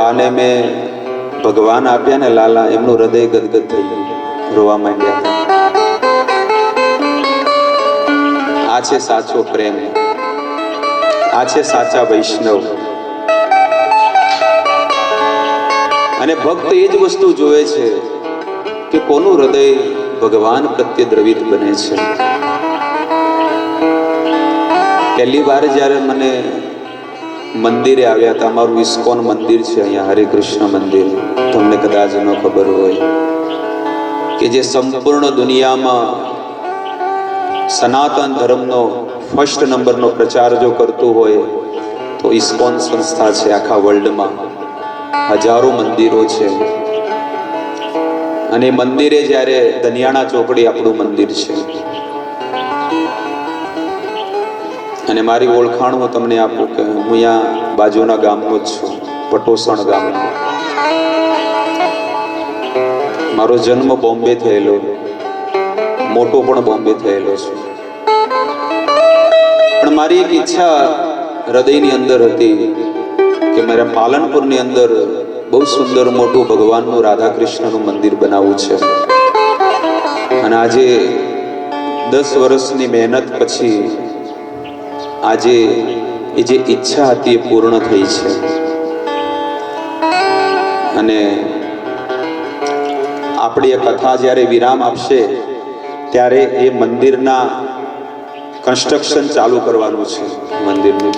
બાને મેં ભગવાન આપ્યા ને લાલા, એમનું હૃદય ગદગદ થઈ ગયું, રોવા માંડ્યા હતા. આ છે સાચો પ્રેમ, આ છે સાચા વૈષ્ણવ. અને ભક્ત એ જ વસ્તુ જોવે છે કે કોનું હૃદય ભગવાન પ્રત્યે દ્રવિત બને છે. પહેલી વાર જ્યારે મને મંદિરે આવ્યા હતા, અમારું ઇસ્કોન મંદિર છે અહીંયા, હરે કૃષ્ણ મંદિર, તમને કદાચ ન ખબર હોય કે જે સંપૂર્ણ દુનિયામાં સનાતન ધર્મનો ફર્સ્ટ નંબરનો પ્રચાર જો કરતું હોય તો ઇસ્કોન સંસ્થા છે. આખા વર્લ્ડમાં હજારો મંદિરો છે. અને મંદિરે જ્યારે દનિયાણા ચોકડી આપણું મંદિર છે. અને મારી ઓળખાણ હું તમને આપું કે હું અહીંયા બાજુના ગામનો જ છું, પટોસણ ગામનો. મારો જન્મ બોમ્બે થયેલો, મોટો પણ બોમ્બે થયેલો છે. પણ મારી એક ઈચ્છા હૃદયની અંદર હતી કે મારા પાલનપુરની અંદર બહુ સુંદર મોટું ભગવાનનું રાધા કૃષ્ણનું મંદિર બનાવવું છે. અને આજે 10 વર્ષની મહેનત પછી આજે એ જે ઈચ્છા હતી એ પૂર્ણ થઈ છે. અને આપણી એ કથા જ્યારે વિરામ આપશે ત્યારે એ મંદિરના કન્સ્ટ્રક્શન ચાલુ કરવાનું છે મંદિરનું.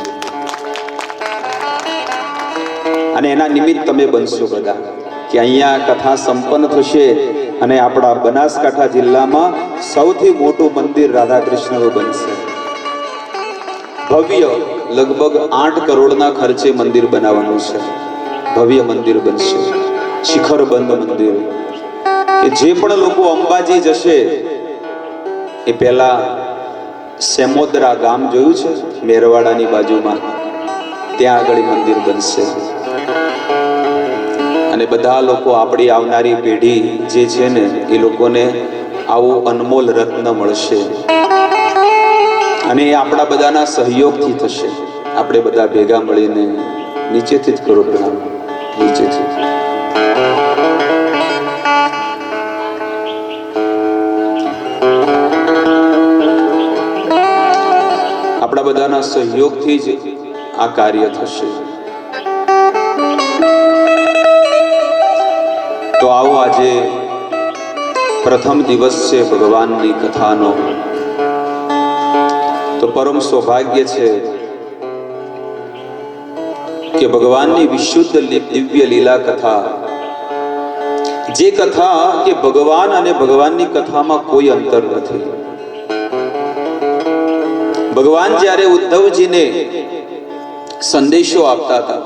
અને એના નિમિત્ત તમે બનશો બધા કે અહીંયા કથા સંપન્ન થશે અને આપણા બનાસકાંઠા જિલ્લામાં સૌથી મોટું મંદિર રાધા કૃષ્ણનું બનશે. ભવ્ય, લગભગ 8 કરોડના ખર્ચે મંદિર બનાવવાનું છે. ભવ્ય મંદિર બનશે, શિખરબંધ મંદિર. કે જે પણ લોકો અંબાજી જશે એ પહેલા સેમોદરા ગામ જોયું છે મેરવાડાની બાજુમાં, ત્યાં આગળ મંદિર બનશે. અને બધા લોકો, આપણી આવનારી પેઢી જે છે ને એ લોકોને આવું અનમોલ રત્ન મળશે. અને એ આપણા બધાના સહયોગથી થશે. આપણે બધા ભેગા મળીને નીચેથી જ કરો પ્રણામ, નીચેથી. આપણા બધાના સહયોગથી જ આ કાર્ય થશે. તો આવો, આજે પ્રથમ દિવસ છે ભગવાનની કથાનો. તો પરમ સૌભાગ્ય છે કે ભગવાનની વિશુદ્ધ દિવ્ય લીલા કથા, જે કથા કે ભગવાન અને ભગવાનની કથામાં કોઈ અંતર નથી. ભગવાન જ્યારે ઉદ્ધવજીને સંદેશો આપતા હતા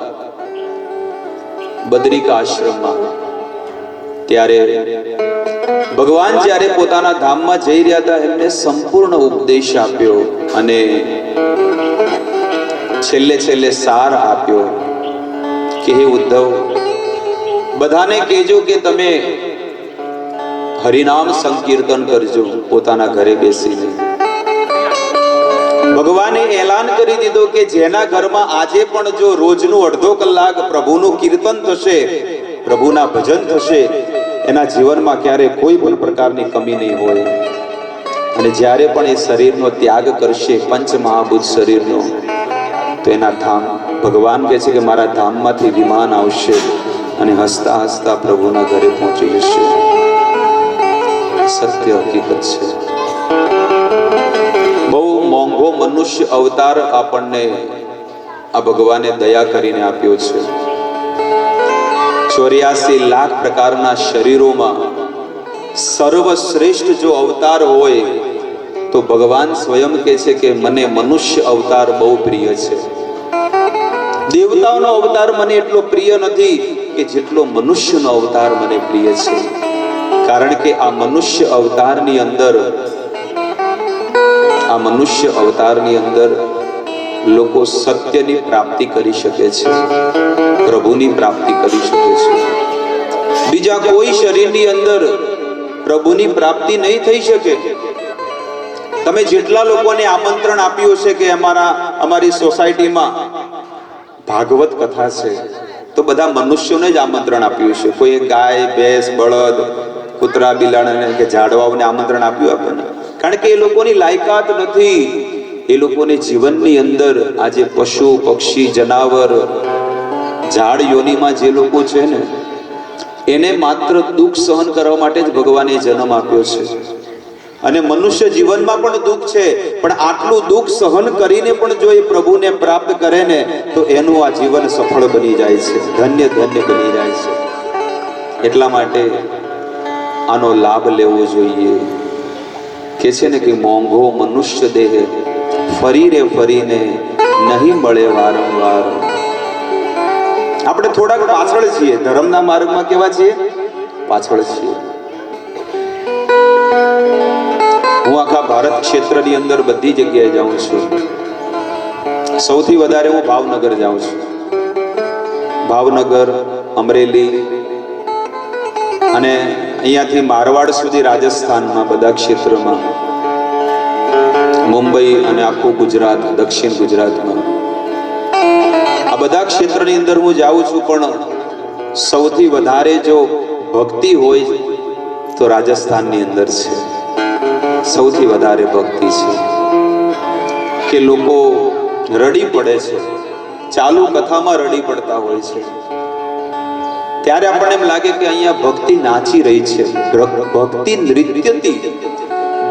બદ્રિકા આશ્રમમાં, ત્યારે ભગવાન જ્યારે પોતાના ધામમાં જઈ રહ્યા હતા એમને સંપૂર્ણ ઉપદેશ આપ્યો અને છેલ્લે સાર આપ્યો કે હે ઉદ્ધવ, બધાને કહેજો કે તમે હરિનામ સંકીર્તન કરજો પોતાના ઘરે બેસીને. ભગવાને એલાન કરી દીધો કે જેના ઘરમાં આજે પણ જો રોજનું અડધો કલાક પ્રભુનું કીર્તન થશે, પ્રભુના ભજન થશે, એના જીવનમાં ક્યારે કોઈ પણ પ્રકારની કમી નહીં હોય. અને જ્યારે પણ એ શરીરનો ત્યાગ કરશે, પંચ મહાભૂત શરીરનો, તો એના ધામ, ભગવાન કહે છે કે મારા ધામમાંથી વિમાન આવશે અને હસતા હસતા પ્રભુના ઘરે પહોંચી જશે. સત્ય હકીકત છે. બહુ મોંઘો મનુષ્ય અવતાર આપણને આ ભગવાને દયા કરીને આપ્યો છે. 84 લાખ પ્રકારના શરીરોમાં સર્વશ્રેષ્ઠ જો અવતાર હોય તો ભગવાન સ્વયં કહે છે કે મને મનુષ્ય અવતાર બહુ પ્રિય છે. દેવતાઓનો અવતાર મને એટલો પ્રિય નથી કે જેટલો મનુષ્યનો અવતાર મને પ્રિય છે. કારણ કે આ મનુષ્ય અવતારની અંદર લોકો સત્યની પ્રાપ્તિ કરી શકે છે, પ્રભુની પ્રાપ્તિ કરી શકે છે. બીજા કોઈ શરીરની અંદર પ્રભુની પ્રાપ્તિ નહીં થઈ શકે. તમે જેટલા લોકોને આમંત્રણ આપ્યું છે કે અમારી સોસાયટીમાં ભાગવત કથા છે, તો બધા મનુષ્યોને જ આમંત્રણ આપ્યું છે. કોઈ ગાય, ભેંસ, બળદ, કૂતરા, બિલાડાને કે ઝાડવાઓને આમંત્રણ આપ્યું આપણને? કારણ કે એ લોકોની લાયકાત નથી. એ લોકોને જીવનની અંદર આજે પશુ, પક્ષી, જનાવર, ઝાડ યોનીમાં જે લોકો છે ને, એને માત્ર દુઃખ સહન કરવા માટે જ ભગવાને જન્મ આપ્યો છે. અને મનુષ્ય જીવનમાં પણ દુઃખ છે, પણ આટલું દુઃખ સહન કરીને પણ જો એ પ્રભુને પ્રાપ્ત કરે ને, તો એનું આ જીવન સફળ બની જાય છે, ધન્ય ધન્ય બની જાય છે. એટલા માટે આનો લાભ લેવો જોઈએ. કે છે ને કે મોંઘો મનુષ્ય દેહ ફરી રે ફરીને નહીં મળે વારંવાર. આપણે થોડાક પાછળ છીએ, ધર્મના માર્ગમાં કેવા છીએ? પાછળ છીએ. હું આખા ભારત ક્ષેત્રની અંદર બધી જગ્યાએ જાઉં છું. સૌથી વધારે હું ભાવનગર જાઉં છું. ભાવનગર, અમરેલી અને અહીંયાથી મારવાડ સુધી રાજસ્થાનમાં બધા ક્ષેત્રમાં, મુંબઈ અને આખું ગુજરાત, દક્ષિણ ગુજરાતમાં, આ બધા ક્ષેત્રની અંદર હું જાઉં છું. પણ સૌથી વધારે જો ભક્તિ હોય તો રાજસ્થાનની અંદર છે. સૌથી વધારે ભક્તિ છે કે લોકો રડી પડે છે, ચાલુ કથામાં રડી પડતા હોય છે. ત્યારે આપણને એમ લાગે કે અહીંયા ભક્તિ નાચી રહી છે, ભક્તિ નૃત્યતી,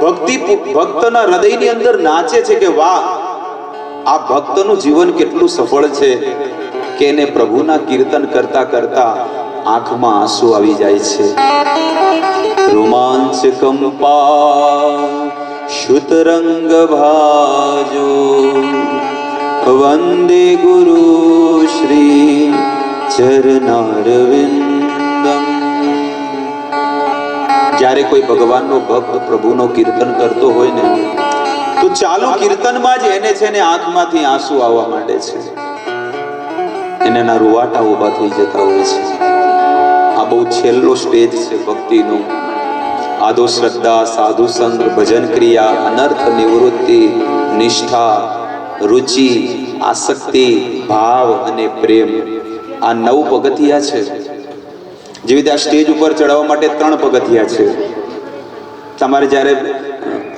ભક્તિ ભક્તના હૃદયની અંદર નાચે છે કે વાહ, આ ભક્તનું જીવન કેટલું સફળ છે કે એને પ્રભુના કીર્તન કરતા કરતા આંખમાં આંસુ આવી જાય છે. રોમાંચ કંપા શુતરંગ ભાજો વંદે ગુરુ શ્રી ચરણારવિંદમ. જ્યારે કોઈ ભગવાનનો ભક્ત પ્રભુનો કીર્તન કરતો હોય ને, તો ચાલુ કીર્તનમાં જ એને છે ને આંખમાંથી આંસુ આવવા માંડે છે, એને ના રૂવાટા ઊભા થઈ જતા હોય છે. આ બહુ છેલ્લો સ્ટેજ છે ભક્તિનો. આદો શ્રદ્ધા, સાધુ સંગ, ભજન ક્રિયા, અનર્થ નિવૃત્તિ, નિષ્ઠા, રુચિ, આસક્તિ, ભાવ અને પ્રેમ, આ 9 પગથિયા છે. જેવી રીતે આ સ્ટેજ ઉપર ચડવા માટે 3 પગથિયા છે. તમારે જ્યારે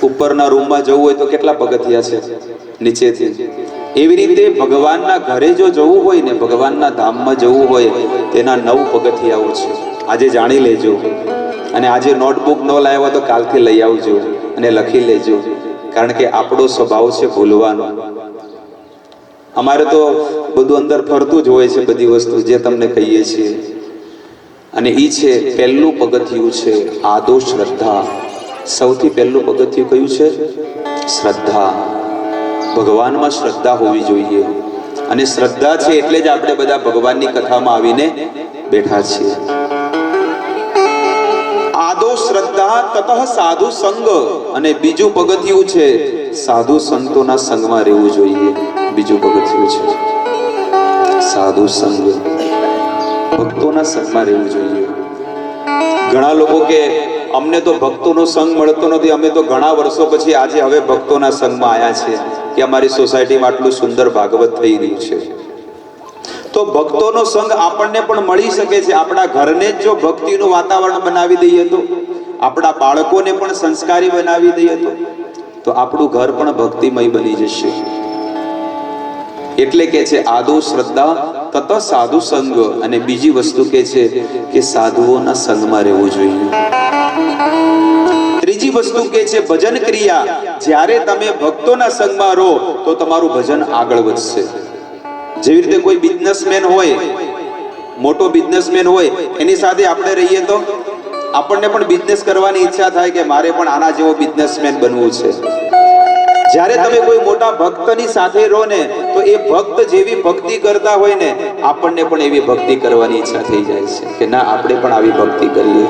ઉપરના રૂમમાં જવું હોય તો કેટલા પગથિયા છે નીચેથી? એવી રીતે ભગવાનના ઘરે જો જવું હોય ને, ભગવાનના ધામમાં જવું હોય, તેના 9 પગથિયાઓ છે. આજે જાણી લેજો. અને આજે નોટબુક ન લાવ્યા તો કાલથી લઈ આવજો અને લખી લેજો. કારણ કે આપણો સ્વભાવ છે ભૂલવાનો. અમારે તો બધું અંદર ફરતું જ હોય છે, બધી વસ્તુ જે તમને કહીએ છીએ. અને એ છે પહેલું પગથિયું છે આદો શ્રદ્ધા. સૌથી પહેલું પગથિયું કયું છે? શ્રદ્ધા. ભગવાનમાં શ્રદ્ધા હોવી જોઈએ. અને શ્રદ્ધા છે એટલે જ આપણે બધા ભગવાનની કથામાં આવીને બેઠા છીએ. આદો શ્રદ્ધા તતઃ સાધુ સંગ. અને બીજું પગથિયું છે સાધુ સંતોના સંગમાં રહેવું જોઈએ. બીજું પગથિયું છે સાધુ સંગ, ભક્તોના સંગમાં રહેવું જોઈએ. ઘણા લોકો કે અમને તો ભક્તોનો સંગ મળતો નથી, અમે તો ઘણા વર્ષો પછી આજે હવે ભક્તોના સંગમાં આવ્યા છે કે અમારી સોસાયટીમાં આટલું સુંદર ભાગવત થઈ રહ્યું છે. તો ભક્તોનો સંગ આપણને પણ મળી શકે છે. આપણા ઘરને જ જો ભક્તિનું વાતાવરણ બનાવી દઈએ, તો આપણા બાળકોને પણ સંસ્કારી બનાવી દઈએ, તો આપણું ઘર પણ ભક્તિમય બની જશે. એટલે કે છે આદો શ્રદ્ધા તત સાધુ સંગ. અને બીજી વસ્તુ કે છે કે સાધુઓના સંગમાં રહેવું જોઈએ. ત્રીજી વસ્તુ કે છે ભજન ક્રિયા. જ્યારે તમે ભક્તોના સંગમાં રહો તો તમારું ભજન આગળ વધશે. જેવી રીતે કોઈ બિઝનેસમેન હોય, મોટો બિઝનેસમેન હોય, એની સાથે આપણે રહીએ તો આપણને પણ બિઝનેસ કરવાની ઈચ્છા થાય કે મારે પણ આના જેવો બિઝનેસમેન બનવું છે. જ્યારે તમે કોઈ મોટા ભક્તની સાથે રહો ને, તો એ ભક્ત જેવી ભક્તિ કરતા હોય ને, આપણને પણ એવી ભક્તિ કરવાની ઈચ્છા થઈ જાય છે કે ના, આપણે પણ આવી ભક્તિ કરીએ.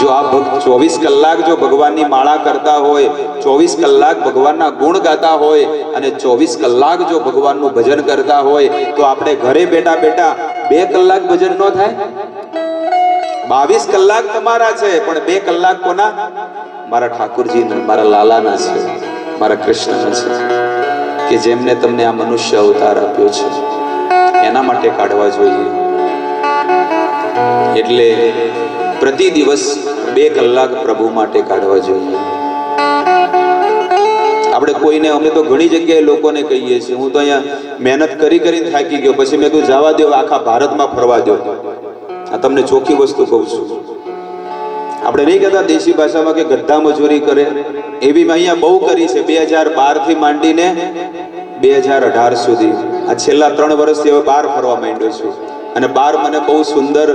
જો આ ભક્ત 24 કલાક જો ભગવાનની માળા કરતા હોય, 24 કલાક ભગવાનના ગુણ ગાતા હોય અને 24 કલાક જો ભગવાનનું ભજન કરતા હોય, તો આપણે ઘરે બેઠા બેઠા 2 કલાક ભજન ન થાય? 22 કલાક તમારા છે, પણ 2 કલાક કોના? મારા ઠાકોરજીના, મારા લાલાના છે, મારા કૃષ્ણના છે, કે જેમને તમને આ મનુષ્ય અવતાર આપ્યો છે, એના માટે કાઢવા જોઈએ. એટલે પ્રતિ દિવસ 2 કલાક પ્રભુ માટે કાઢવા જોઈએ. આપણે કોઈને, અમે તો ઘણી જગ્યાએ લોકોને કહીએ છીએ, હું તો અહીંયા મહેનત કરીને થાકી ગયો, પછી મેં કીધું જવા દો, આખા ભારતમાં ફરવા દો. આ તમને ચોખ્ખી વસ્તુ કહું છું. આપણે નહીં કહેતા દેશી ભાષામાં કે ગધા મજૂરી કરે, એવી મેં અહીંયા બહુ કરી છે. 2012 થી માંડીને 2018 સુધી, આ છેલ્લા 3 વર્ષથી હવે બહાર ફરવા માંડ્યો છું. અને બહાર મને બહુ સુંદર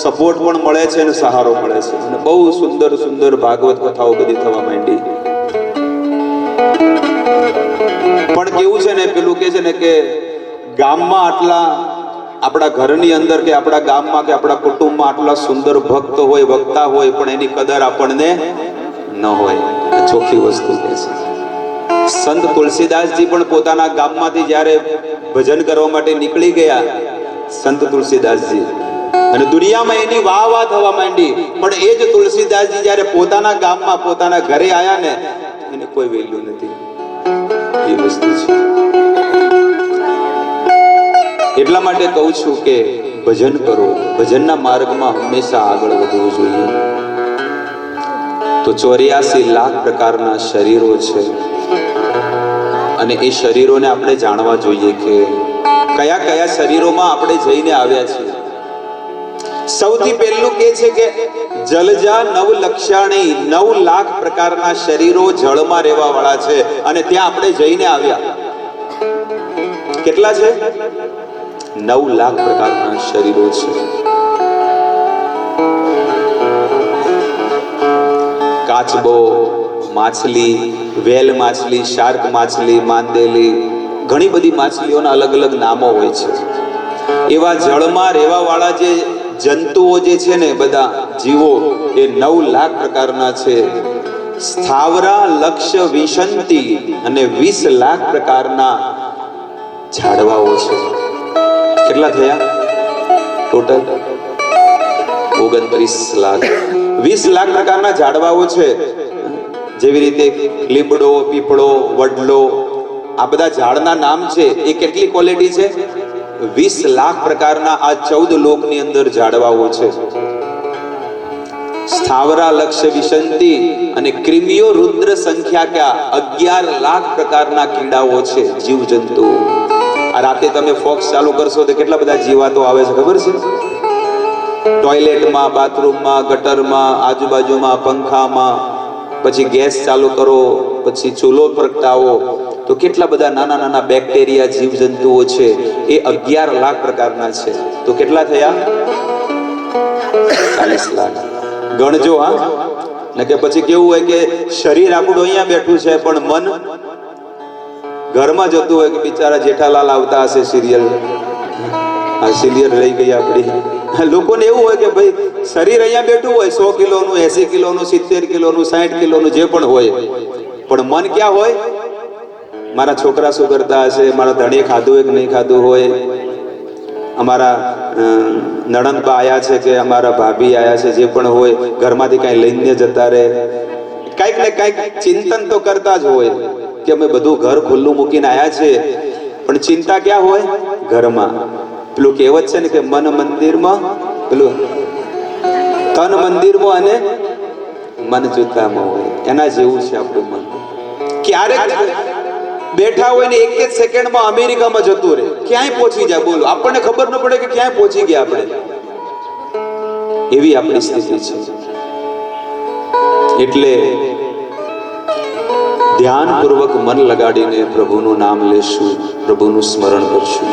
સપોર્ટ પણ મળે છે અને સહારો મળે છે, અને બહુ સુંદર સુંદર ભાગવત કથાઓ બધી થવા માંડી. પણ કેવું છે ને, પેલું કે છે ને કે ગામમાં આટલા, આપણા ઘરની અંદર કે આપણા ગામમાં કે આપણા કુટુંબમાં આટલા સુંદર ભક્ત હોય, વક્તા હોય, પણ એની કદર આપણને ન હોય. ચોખ્ખી વસ્તુ કે છે. સંત તુલસીદાસજી પણ પોતાના ગામમાંથી જ્યારે ભજન કરવા માટે નીકળી ગયા, સંત તુલસીદાસજી, અને દુનિયામાં એની વાહ વાહ થવા માંડી, પણ એ જ તુલસીદાસજી જ્યારે પોતાના ગામમાં પોતાના ઘરે આયા ને, એને કોઈ વેલ્યુ નથી. એ વસ્તુ છે. એટલા માટે કહું છું કે ભજન કરો, ભજનના માર્ગમાં હંમેશા આગળ વધવું જોઈએ. તો 84 લાખ પ્રકારના શરીરો છે, અને એ શરીરોને આપણે જાણવા જોઈએ કે કયા કયા શરીરોમાં આપણે જઈને આવ્યા છીએ. સૌથી પહેલું કે છે કે જલજા 9 લક્ષાણી, 9 લાખ પ્રકારના શરીરો જળમાં રહેવા વાળા છે, અને ત્યાં આપણે જઈને આવ્યા. કેટલા છે? 9 લાખ પ્રકારના શરીરો છે. કાચબો, માછલી, વેલ માછલી, શાર્ક માછલી, માંદેલી, ઘણી બધી માછલીઓના અલગ અલગ નામો હોય છે. એવા જળમાં રહેવા વાળા જે જંતુઓ જે છે ને, બધા જીવો, એ 9 લાખ પ્રકારના છે. સ્થાવરા લક્ષ વિશંતિ, અને 20 લાખ પ્રકારના ઝાડવાઓ છે. કેટલા થયા ટોટલ? 29 લાખ. 20 લાખ પ્રકારના ઝાડવાઓ છે. જેવી રીતે લીમડો, પીપળો, વડલો, આ બધા ઝાડના નામ છે. એ કેટલી ક્વોલિટી છે? 20 લાખ પ્રકારના આ 14 લોકની અંદર ઝાડવાઓ છે. સ્થાવરા લક્ષ્ય વિશંતિ, અને ક્રિમિયો રુદ્ર સંખ્યા ક્યાં? 11 લાખ પ્રકારના કીડાઓ છે, જીવ જંતુ. આ રાતે તમે ફોક્સ ચાલુ કરશો તો કેટલા બધા જીવાતો આવે છે ખબર છે? ટોયલેટમાં, બાથરૂમમાં, ગટરમાં, આજુબાજુમાં, પંખામાં, પછી ગેસ ચાલુ કરો, પછી ચૂલો પ્રગટાવો, તો કેટલા બધા નાના નાના બેક્ટેરિયા, જીવ જંતુઓ છે. એ 11 લાખ પ્રકારના છે. તો કેટલા થયા? 40 લાખ. ગણજો. હા, ને કે પછી કેવું હોય કે શરીર આપણું અહીંયા બેઠું છે, પણ મન ઘરમાં જતું હોય. કે બિચારા જેઠાલાલ આવતા હશે સિરિયલ, આ સિરિયલ રહી ગઈ આપણી. લોકોને એવું હોય કે ભાઈ શરીર અહીંયા બેઠું હોય, 100 કિલોનું, 80 કિલોનું, 70 કિલોનું, 60 કિલોનું, જે પણ હોય, પણ મન ક્યાં હોય? મારા છોકરા શું કરતા હશે, મારા ધણીએ ખાધું હોય કે નહીં ખાધું હોય, અમારા નણંદબા આયા છે કે અમારા ભાભી આયા છે, જે પણ હોય, ઘરમાંથી કાંઈ લઈને જતા રહે. કાંઈક ને કાંઈક ચિંતન તો કરતા જ હોય કે અમે બધું ઘર ખુલ્લું મૂકીને આયા છે, પણ ચિંતા ક્યાં હોય? ઘરમાં. પેલું કહેવત છે ને કે મન મંદિરમાં, પેલું તન મંદિરમાં અને મન જૂતામાં હોય. એના જેવું છે આપણું મન. ક્યારેક બેઠા હોય ને 1 જ સેકન્ડમાં અમેરિકામાં જતું રહે, ક્યાંય પહોંચી જાય. બોલો, આપણને ખબર ન પડે કે ક્યાંય પહોંચી ગયા આપણે. એવી આપણી સ્થિતિ છે. એટલે ધ્યાનપૂર્વક મન લગાડીને પ્રભુનું નામ લેશું, પ્રભુનું સ્મરણ કરશું.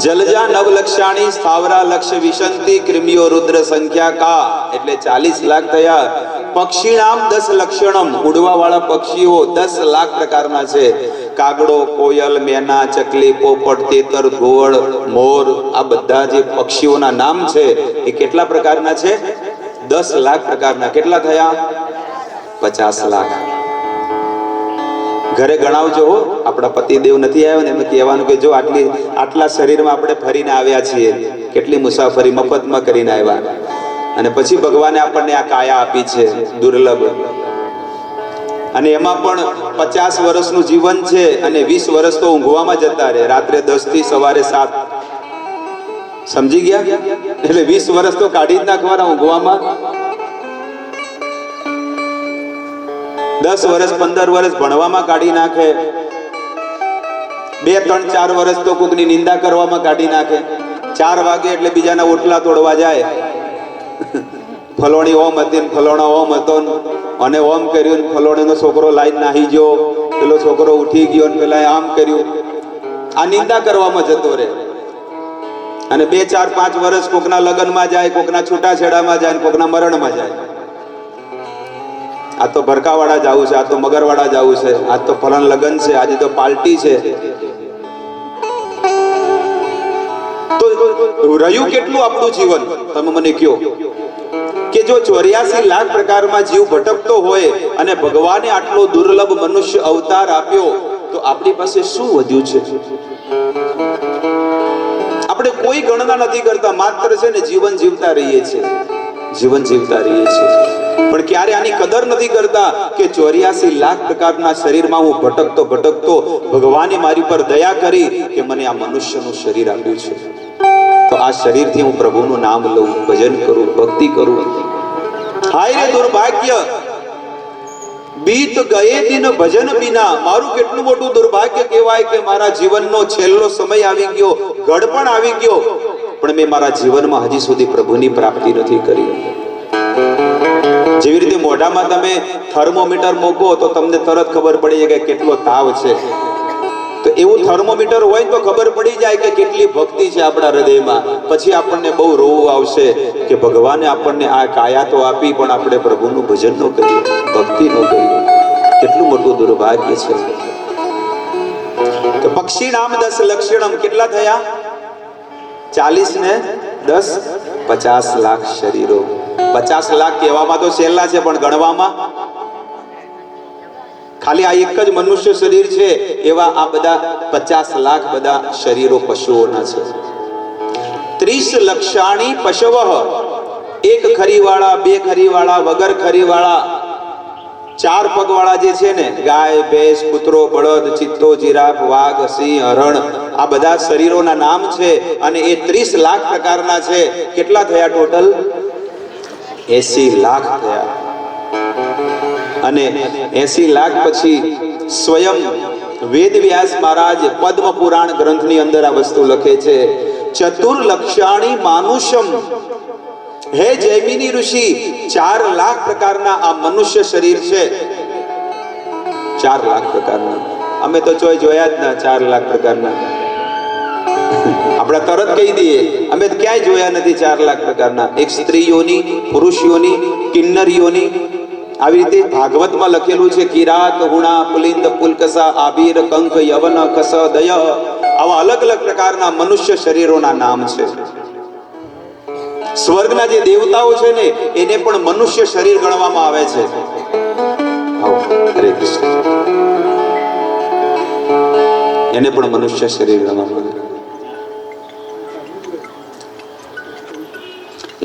જલજા 9 લક્ષાણી, સ્થાવરા લક્ષ્ય વિશંતિ, ક્રિમિયો રુદ્ર સંખ્યા કા, એટલે 40 લાખ થયા. પક્ષીણામ 10 લક્ષણમ, ઉડવા વાળા પક્ષીઓ 10 લાખ પ્રકારના છે. કાગડો, કોયલ, મેના, ચકલી, પોપટ, તેતર, ઘુવડ, મોર, આ બધા જે પક્ષીઓના નામ છે એ કેટલા પ્રકારના છે? 10 લાખ પ્રકારના. કેટલા થયા? 50 લાખ. ઘરે ગણાવજો. આપણા પતિદેવ નથી આવ્યો ને, એમ કહેવાનું કે જો આટલા શરીરમાં આપણે ફરીને આવ્યા છીએ, કેટલી મુસાફરી મફતમાં કરીને આવ્યા, અને પછી ભગવાને આપણને આ કાયા આપી છે દુર્લભ. અને એમાં પણ 50 વર્ષનું જીવન છે, અને 20 વર્ષ તો ઊંઘવામાં જતા રહે. રાત્રે 10 થી સવારે 7. સમજી ગયા? એટલે 20 વર્ષ તો કાઢી જ નાખવાના ઊંઘવામાં. 10 વર્ષ 15 વર્ષ ભણવામાં કાઢી નાખે. 2 3 4 વર્ષ તો કોકની નિંદા કરવામાં કાઢી નાખે. 4 વાગે એટલે બીજાના ઓટલા તોડવા જાય. ફલોણી ઓમ હતી, ફલોણો ઓમ હતો, અને ઓમ કર્યું, ફલોણીનો છોકરો લાઈન નાહી ગયો, પેલો છોકરો ઉઠી ગયો, પેલા આમ કર્યું. આ નિંદા કરવામાં જતો રહે. અને 2 4 5 વર્ષ કોકના લગ્નમાં જાય, કોકના છૂટાછેડામાં જાય, કોકના મરણમાં જાય. આ તો ભરકાવાળા જવું છે, આ તો મગરવાળા જવું છે, આજ તો ફલાણ લગ્ન છે, આજે તો પાર્ટી છે. તો રહ્યું કેટલું આપણું જીવન? તમે મને કહો કે જો 84 લાખ પ્રકારમાં જીવ ભટકતો હોય અને ભગવાને આટલો દુર્લભ મનુષ્ય અવતાર આપ્યો, તો આપણી પાસે શું વધ્યું છે? આપણે કોઈ ગણના નથી કરતા, માત્ર છે ને જીવન જીવતા રહીએ છીએ, જીવન જીવતા રહીએ છીએ. પણ ક્યારે આની કદર નથી કરતા કે 84 લાખ પ્રકારના શરીરમાં હું ભટકતો ભગવાને મારી પર દયા કરી કે મને આ મનુષ્યનું શરીર આપ્યું છે. તો આ શરીરથી હું પ્રભુનું નામ લઉં, ભજન કરું, ભક્તિ કરું. હાય રે દુર્ભાગ્ય, બીત ગયે દિન ભજન બિના. મારું કેટલું મોટું દુર્ભાગ્ય કહેવાય કે મારા જીવનનો છેલ્લો સમય આવી ગયો, ઘડપણ આવી ગયો, પણ મેં મારા જીવનમાં હજી સુધી પ્રભુની પ્રાપ્તિ નથી કરી. જેવી રીતે મોઢામાં તમે થર્મોમીટર મૂકો તો તમને તરત ખબર પડી જાય કે કેટલો તાવ છે. તો એવું થર્મોમીટર હોય તો ખબર પડી જાય કે કેટલી ભક્તિ છે આપણા હૃદયમાં. પછી આપણને બહુ રોવું આવશે કે ભગવાને આપણને આ કાયા તો આપી, પણ આપણે પ્રભુનું ભજન ન કર્યું, ભક્તિ ન કરી. કેટલું મોટું દુર્ભાગ્ય છે. તો પક્ષી નામ 10 લક્ષણમ કેટલા થયા? 40 ને 10 50 લાખ શરીરો. 50 લાખ કહેવામાં તો છેલ્લા છે, પણ ગણવામાં ખાલી આ એક જ મનુષ્ય શરીર છે, એવા આ બધા 50 લાખ બધા શરીરો પશુઓના છે. 30 લક્ષાણી પશવ, 1 ખરીવાળા, 2 ખરીવાળા, વગર ખરીવાળા, 4 પગવાળા જે છે ને, ગાય, ભેંસ, કૂતરો, બળદ, ચિત્તો, જીરાફ, વાઘ, સિંહ, હરણ, આ બધા શરીરોના નામ છે. અને એ 30 લાખ પ્રકારના છે. કેટલા થયા ટોટલ? 80 લાખ થયા. અને 80 લાખ પછી સ્વયં વેદવ્યાસ મહારાજ પદ્મ પુરાણ ગ્રંથની અંદર આ વસ્તુ લખે છે. ચતુર્લક્ષાણી માનુષમ, હે જૈમિની ઋષિ, 4 લાખ પ્રકારના આ મનુષ્ય શરીર છે. 4 લાખ પ્રકારના. અમે તો જોયા જ ના 4 લાખ પ્રકારના. આપણે તરત કહી દઈએ, અમે ક્યાંય જોયા નથી 4 લાખ પ્રકારના. એક સ્ત્રીઓની, પુરુષોની, કિન્નરીઓની. આવી રીતે ભાગવતમાં લખેલું છે. કિરાત, હુણા, પુલિંદ, પુલકસા, આબીર, કંક, યવન, કસ, દય, આવા અલગ અલગ પ્રકારના મનુષ્ય શરીરોના નામ છે. સ્વર્ગના જે દેવતાઓ છે ને, એને પણ મનુષ્ય શરીર ગણવામાં આવે છે. હરે કૃષ્ણ. એને પણ મનુષ્ય શરીર ગણવામાં આવે.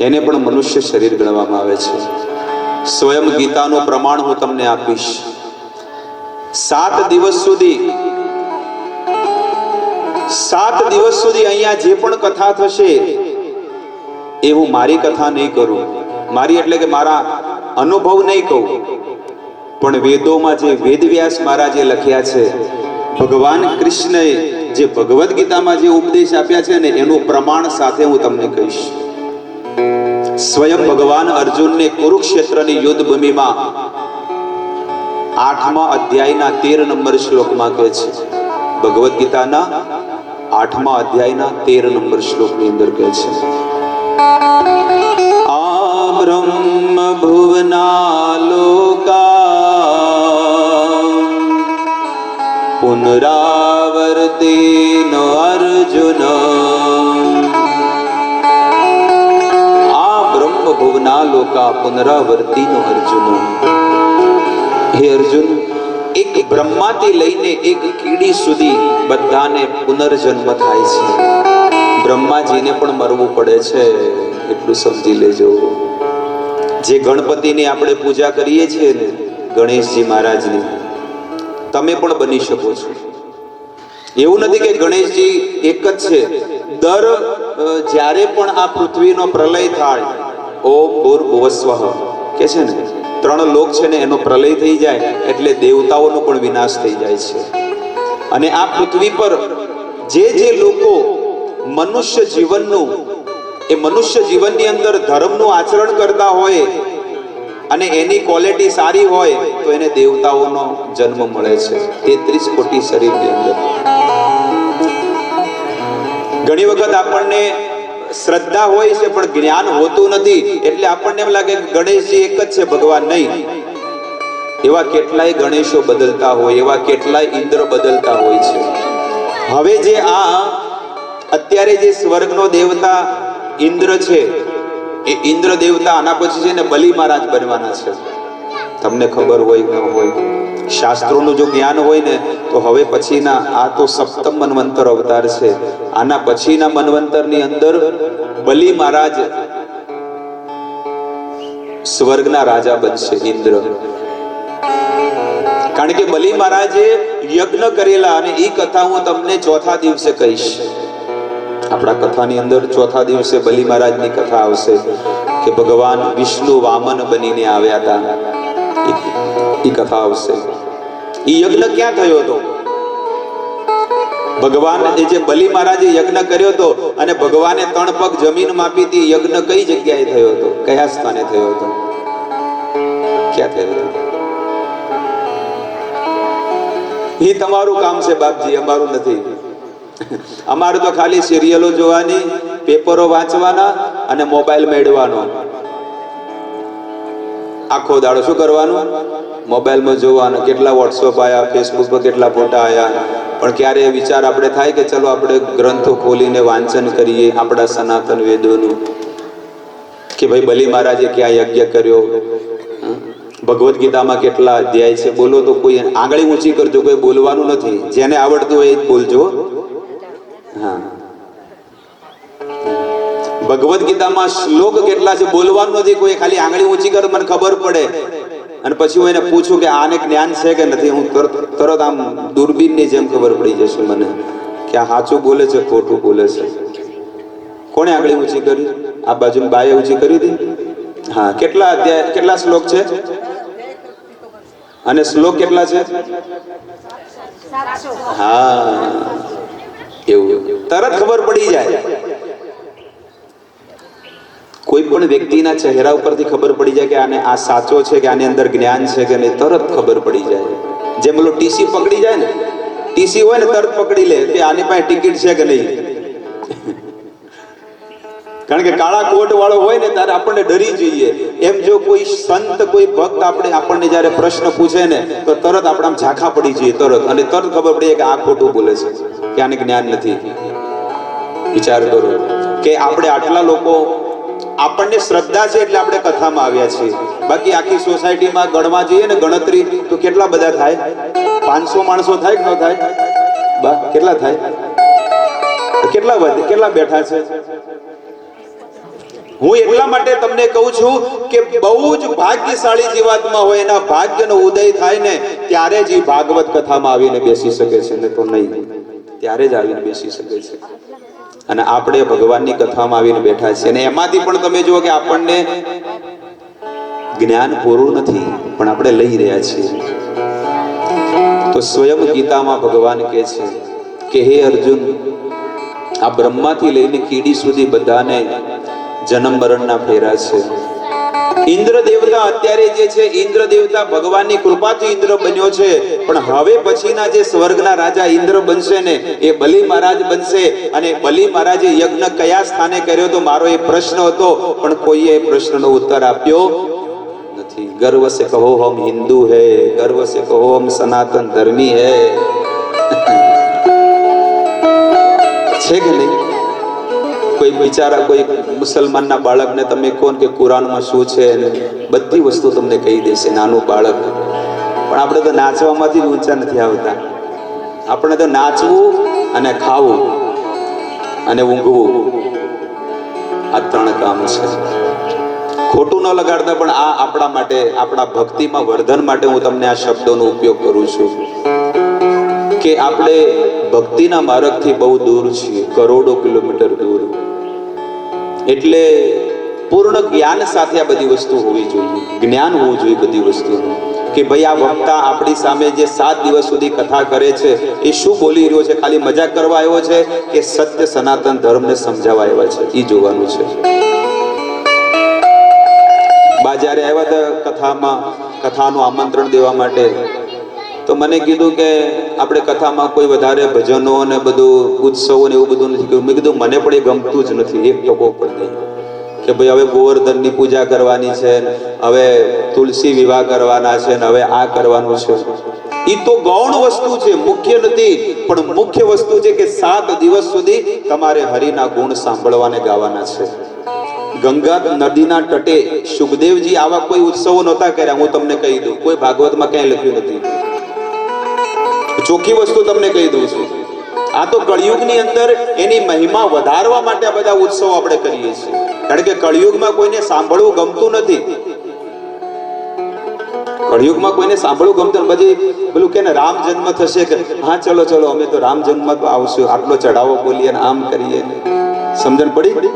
એને પણ મનુષ્ય શરીર ગણવામાં આવે છે. સ્વયં ગીતાનું પ્રમાણ હું તમને આપીશ. 7 દિવસ સુધી અહીંયા જે પણ કથા થશે એ હું મારી કથા નહીં કરું. મારી એટલે કે મારા અનુભવ નહીં કહું, પણ વેદોમાં જે વેદવ્યાસ મહારાજે લખ્યા છે, ભગવાન કૃષ્ણએ જે ભગવદ્ ગીતામાં જે ઉપદેશ આપ્યા છે ને, એનું પ્રમાણ સાથે હું તમને કહીશ. સ્વયં ભગવાન અર્જુનને કુરુક્ષેત્રની યુદ્ધ ભૂમિમાં 8મા અધ્યાયના 13 નંબર શ્લોકમાં કહે છે. ભગવદ્ ગીતાના 8મા અધ્યાયના 13 નંબર શ્લોકની અંદર કહે છે, આ બ્રહ્મ ભુવના લોકા પુનરાવર્તેન અર્જુન. ભુવના લોકા પુનરાવર્તિનો અર્જુન. હે અર્જુન, એક બ્રહ્માથી લઈને એક કીડી સુધી બધાને પુનર્જન્મ થાય છે. બ્રહ્માજીને પણ મરવું પડે છે, એટલું સમજી લેજો. જે ગણપતિની આપણે પૂજા કરીએ છીએ ને, ગણેશજી મહારાજની, તમે પણ બની શકો છો. એવું નથી કે ગણેશજી એક જ છે. દર જ્યારે પણ આ પૃથ્વીનો પ્રલય થાય, ઓમ ભૂર્ભુવસ્વઃ કે છે ને, 3 લોક છે ને એનો પ્રલય થઈ જાય એટલે દેવતાઓનો પણ વિનાશ થઈ જાય છે. અને આ પૃથ્વી પર જે લોકો મનુષ્ય જીવનનું, એ મનુષ્ય જીવનની અંદર ધર્મનું આચરણ કરતા હોય અને એની ક્વોલિટી સારી હોય તો એને દેવતાઓનો જન્મ મળે છે 33 કોટી શરીરની અંદર. ઘણી વખત આપણને શ્રદ્ધા હોય છે પણ જ્ઞાન હોતું નથી, એટલે આપણને એમ લાગે કે ગણેશજી એક જ છે, ભગવાન નહીં. એવા કેટલાય ગણેશો બદલતા હોય, એવા કેટલાય ઇન્દ્ર બદલતા હોય છે. હવે જે આ અત્યારે જે સ્વર્ગનો દેવતા ઇન્દ્ર છે, એ ઇન્દ્ર દેવતા આના પછી છે ને બલિ મહારાજ બનવાના છે. તમને ખબર હોય ન હોય, શાસ્ત્રોનું જો જ્ઞાન હોય ને તો હવે પછીના આ તો સપ્તમ મન્વંતર અવતાર છે, આના પછીના મન્વંતરની અંદર બલિ મહારાજ સ્વર્ગના રાજા બનશે, ઇન્દ્ર. કારણ કે બલિ મહારાજે યજ્ઞ કરેલા, અને એ કથા હું તમને ચોથા દિવસે કહીશ. આપણા કથાની અંદર ચોથા દિવસે બલિ મહારાજની કથા આવશે કે ભગવાન વિષ્ણુ વામન બનીને આવ્યા હતા, એ કથા આવશે. એ યજ્ઞ ક્યાં થયો હતો? ભગવાન એ જે બલિ મહારાજે યજ્ઞ કર્યો હતો અને ભગવાને 3 પગ જમીન માપી હતી, યજ્ઞ કઈ જગ્યાએ થયો હતો? કયા સ્થાને થયો હતો? ક્યાં થયો હતો? એ તમારું કામ છે બાપજી, અમારું નથી. અમારું તો ખાલી સિરિયલો જોવાની, પેપરો વાંચવાના અને મોબાઈલ મેળવાનો. આખો દાડો શું કરવાનું? મોબાઈલમાં જોવાનું. કેટલા વોટ્સઅપ આયા, ફેસબુક પર કેટલા ફોટા આયા, પણ ક્યારે વિચાર આપણે થાય કે ચલો આપણે ગ્રંથો ખોલીને વાંચન કરીએ આપણા સનાતન વેદોનું, કે ભાઈ બલિ મહારાજે ક્યાં યજ્ઞ કર્યો, ભગવદ્ ગીતામાં કેટલા અધ્યાય છે, બોલો તો. કોઈ આંગળી ઊંચી કરજો, કોઈ બોલવાનું નથી, જેને આવડતું હોય એ જ બોલજો. હા, ભગવદ્ ગીતામાં શ્લોક કેટલા છે બોલવાનું નથી, કોઈ ખાલી આંગળી ઊંચી કરે મને ખબર પડે. અને પછી હું એને પૂછું કે આને જ્ઞાન છે કે નથી, હું તરત આમ દૂરબીનની જેમ ખબર પડી જશે મને કે આ સાચું બોલે છે ખોટું બોલે છે. કોણે આંગળી ઊંચી કરી? આ બાજુ બાએ ઊંચી કરી હતી. હા, કેટલા અધ્યાય, કેટલા શ્લોક છે અને શ્લોક કેટલા છે? હા, એવું તરત ખબર પડી જાય. કોઈ પણ વ્યક્તિના ચહેરા ઉપરથી ખબર પડી જાય કે આને આ સાચો છે કે આની અંદર જ્ઞાન છે કે નહીં, તરત ખબર પડી જાય. જેમ પેલો ટીસી પકડી જાય ને, ટીસી હોય ને તરત પકડી લે કે આની પાસે ટિકિટ છે કે નહીં. કારણ કે કાળા કોટ વાળો હોય ને ત્યારે આપણને ડરી જઈએ. એમ જો કોઈ સંત, કોઈ ભક્ત આપણને જયારે પ્રશ્ન પૂછે ને તો તરત આપણે આમ ઝાંખા પડી જઈએ તરત, અને તરત ખબર પડી કે આ ખોટું બોલે છે, કે આને જ્ઞાન નથી. વિચાર કરો કે આપણે આટલા લોકો, આપણને શ્રદ્ધા છે એટલે આપણે કથામાં આવ્યા છીએ. બાકી આખી સોસાયટીમાં ગણવા જઈએ ને ગણતરી તો કેટલા બધા થાય? 500 માણસો થાય કે ન થાય? કેટલા થાય? કેટલા બેઠા છે? હું એટલા માટે તમને કહું છું કે બહુ જ ભાગ્યશાળી જીવાત્મા હોય, એના ભાગ્યનો ઉદય થાય ને ત્યારે જ એ ભાગવત કથામાં આવીને બેસી શકે છે, ને તો નહીં. ત્યારે જ આવીને બેસી શકે છે. અને આપણે ભગવાનની કથામાં આવીને બેઠા છીએ, અને એમાંથી પણ તમે જુઓ કે આપણને જ્ઞાન પૂરું નથી પણ આપણે લઈ રહ્યા છીએ. તો સ્વયં ગીતામાં ભગવાન કહે છે કે હે અર્જુન, આ બ્રહ્માથી લઈને કીડી સુધી બધાને જન્મ મરણના ફેરા છે. ઇન્દ્ર દેવતા અત્યારે જે છે, ઇન્દ્ર દેવતા ભગવાનની કૃપાથી ઇન્દ્ર બન્યો છે, પણ હવે પછીના જે સ્વર્ગના રાજા ઇન્દ્ર બનશે ને એ બલિ મહારાજ બનશે. અને બલિ મહારાજે યજ્ઞ કયા સ્થાને કર્યો તો મારો એ પ્રશ્ન હતો, પણ કોઈએ એ પ્રશ્નનો ઉત્તર આપ્યો નથી. ગર્વ સે કહો હમ હિન્દુ હૈ, ગર્વ સે કહો હમ સનાતન ધર્મી હૈ. છે કે નહીં? કોઈ બિચારા કોઈ મુસલમાનના બાળકને તમે કહો કે કુરાનમાં શું છે, બધી વસ્તુ તમને કહી દેશે, નાનું બાળક. પણ આપણે તો નાચવામાંથી જ ઊંચા નથી આવતા. આપણે તો નાચવું અને ખાવું અને ઊંઘવું, આ 3 કામ છે. ખોટું ન લગાડતા, પણ આ આપણા માટે, આપણા ભક્તિમાં વર્ધન માટે હું તમને આ શબ્દોનો ઉપયોગ કરું છું કે આપણે ભક્તિના માર્ગથી બહુ દૂર છીએ, કરોડો કિલોમીટર દૂર. એટલે પૂર્ણ જ્ઞાન સાથે આ બધી વસ્તુ હોવી જોઈએ, જ્ઞાન હોવું જોઈએ બધી વસ્તુનું, કે ભાઈ આ વક્તા આપણી સામે જે 7 દિવસ સુધી કથા કરે છે એ શું બોલી રહ્યો છે, ખાલી મજાક કરવા આવ્યો છે કે સત્ય સનાતન ધર્મને સમજાવવા આવ્યા છે, એ જોવાનું છે. બા જ્યારે આવ્યા હતા કથાનું આમંત્રણ દેવા માટે, તો મને કીધું કે આપણે કથામાં કોઈ વધારે ભજનો અને બધું ઉત્સવો ને એવું બધું નથી કર્યું. મેં કીધું મને પણ એ ગમતું જ નથી, એક ટકો પણ નહીં, કે ભાઈ હવે ગોવર્ધનની પૂજા કરવાની છે, હવે તુલસી વિવાહ કરવાના છે, હવે આ કરવાનું છે. એ તો ગૌણ વસ્તુ છે, મુખ્ય નથી. પણ મુખ્ય વસ્તુ છે કે 7 દિવસ સુધી તમારે હરિના ગુણ સાંભળવાને ગાવાના છે. ગંગા નદીના તટે સુખદેવજી આવા કોઈ ઉત્સવો નહોતા કર્યા. હું તમને કહી દઉં, કોઈ ભાગવતમાં ક્યાંય લખ્યું નથી. ચોખ્ખી વસ્તુ તમને કહી દઉં છું. આ તો કળિયુગની અંદર એની મહિમા વધારવા માટે આ બધા ઉત્સવો આપણે કરીએ છીએ. કારણ કે કળિયુગમાં કોઈને સાંભળવું ગમતું નથી. કળિયુગમાં કોઈને સાંભળવું ગમતું નથી. પેલું કે ને રામ જન્મ થશે, કે હા ચલો ચલો અમે તો રામ જન્મ તો આવશું, આટલો ચઢાવો બોલીએ ને આમ કરીએ. સમજણ પડી?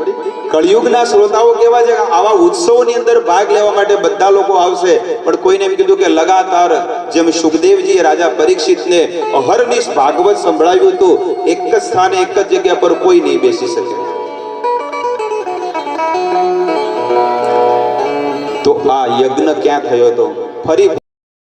કળિયુગના શ્રોતાઓ કેવા છે કે આવા ઉત્સવોની અંદર ભાગ લેવા માટે બધા લોકો આવશે, પણ કોઈને એમ કીધું કે લગાતાર જેમ સુખદેવજી રાજા પરીક્ષિતને અહર્નિશ ભાગવત સંભળાવ્યું હતું, એક જ સ્થાને એક જ જગ્યા પર કોઈ નહીં બેસી શકે. તો આ યજ્ઞ ક્યાં થયો હતો? ફરી